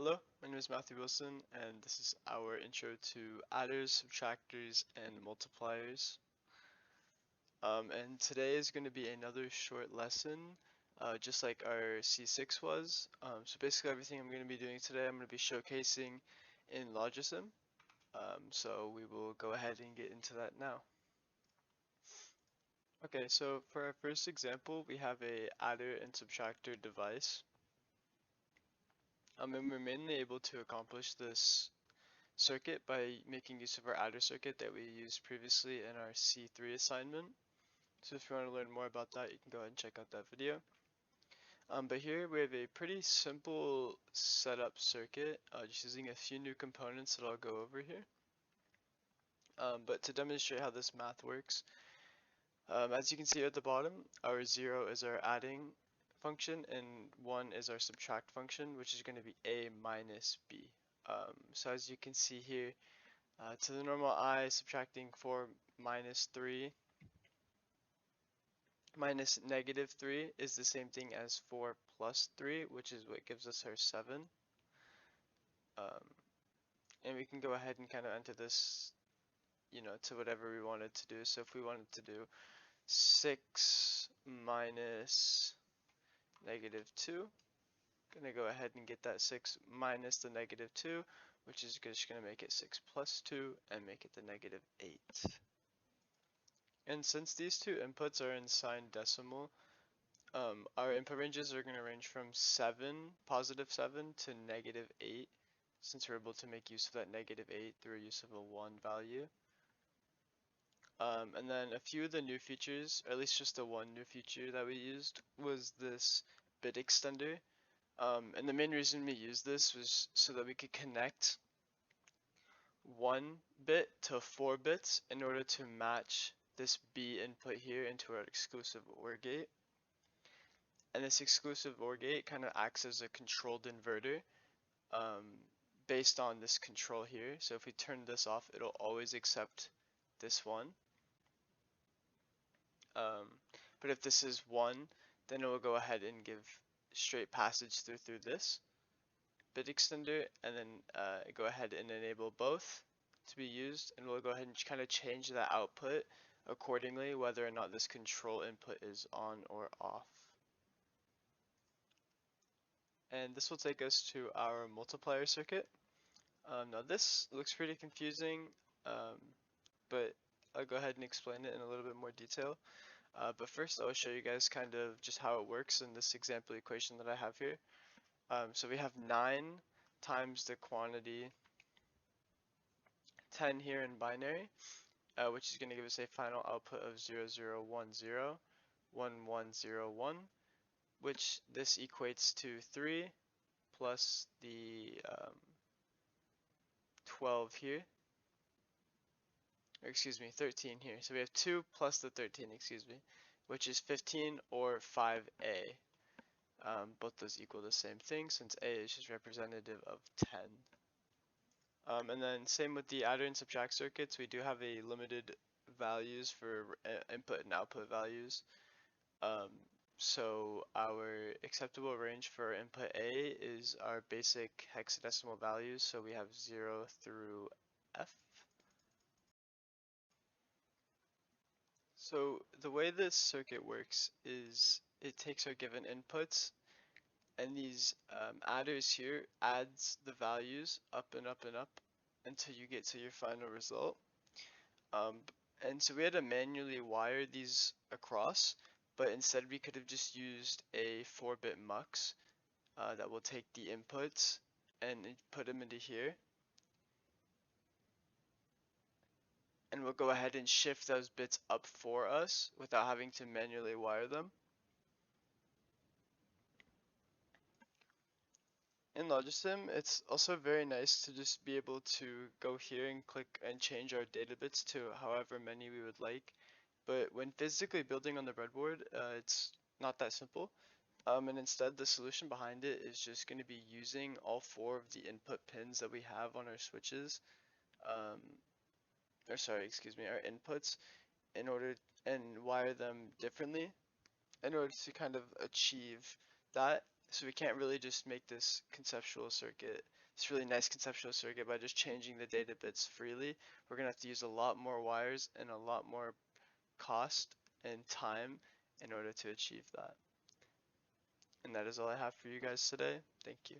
Hello, my name is Matthew Wilson, and this is our intro to adders, subtractors, and multipliers. And today is going to be another short lesson, just like our C6 was. So basically everything I'm going to be doing today, I'm going to be showcasing in Logisim. So we will go ahead and get into that now. Okay, so for our first example, we have a adder and subtractor device. And we're mainly able to accomplish this circuit by making use of our adder circuit that we used previously in our C3 assignment. So if you want to learn more about that, you can go ahead and check out that video. But here we have a pretty simple setup circuit, just using a few new components that I'll go over here. But to demonstrate how this math works, as you can see at the bottom, our 0 is our adding function and 1 is our subtract function, which is going to be a minus b. So as you can see here, to the normal eye, subtracting 4 minus 3 minus negative 3 is the same thing as 4 plus 3, which is what gives us our 7. And we can go ahead and kind of enter this, to whatever we wanted to do. So if we wanted to do 6 minus negative 2, gonna go ahead and get that 6 minus the negative 2, which is just gonna make it 6 plus 2 and make it the negative 8. And since these two inputs are in signed decimal, our input ranges are going to range from positive 7 to negative 8, since we're able to make use of that negative 8 through use of a 1 value. And then a few of the new features, or at least just the one new feature that we used, was this bit extender. And the main reason we used this was so that we could connect 1 bit to 4 bits in order to match this B input here into our exclusive OR gate. And this exclusive OR gate kind of acts as a controlled inverter based on this control here. So if we turn this off, it'll always accept this one. But if this is 1, then it will go ahead and give straight passage through this bit extender, and then go ahead and enable both to be used, and we'll go ahead and kind of change the output accordingly, whether or not this control input is on or off. And this will take us to our multiplier circuit. Now this looks pretty confusing, but I'll go ahead and explain it in a little bit more detail. But first I'll show you guys kind of just how it works in this example equation that I have here. So we have 9 times the quantity 10 here in binary, which is going to give us a final output of 0010, 1101, which this equates to 3 plus the 12 here, or excuse me, 13 here. So we have 2 plus the 13, excuse me, which is 15 or 5a. Both those equal the same thing since a is just representative of 10. And then same with the adder and subtract circuits, we do have a limited values for input and output values. So our acceptable range for input A is our basic hexadecimal values, so we have 0 through F. So the way this circuit works is it takes our given inputs, and these adders here adds the values up and up and up until you get to your final result. And so we had to manually wire these across, but instead we could have just used a 4-bit mux that will take the inputs and put them into here. And we'll go ahead and shift those bits up for us without having to manually wire them. In Logisim, it's also very nice to just be able to go here and click and change our data bits to however many we would like. But when physically building on the breadboard, it's not that simple. And instead, the solution behind it is just going to be using all 4 of the input pins that we have on our switches, our inputs, in order and wire them differently in order to kind of achieve that. So we can't really just make this conceptual circuit, this really nice conceptual circuit, by just changing the data bits freely. We're gonna have to use a lot more wires and a lot more cost and time in order to achieve that. And that is all I have for you guys today. Thank you.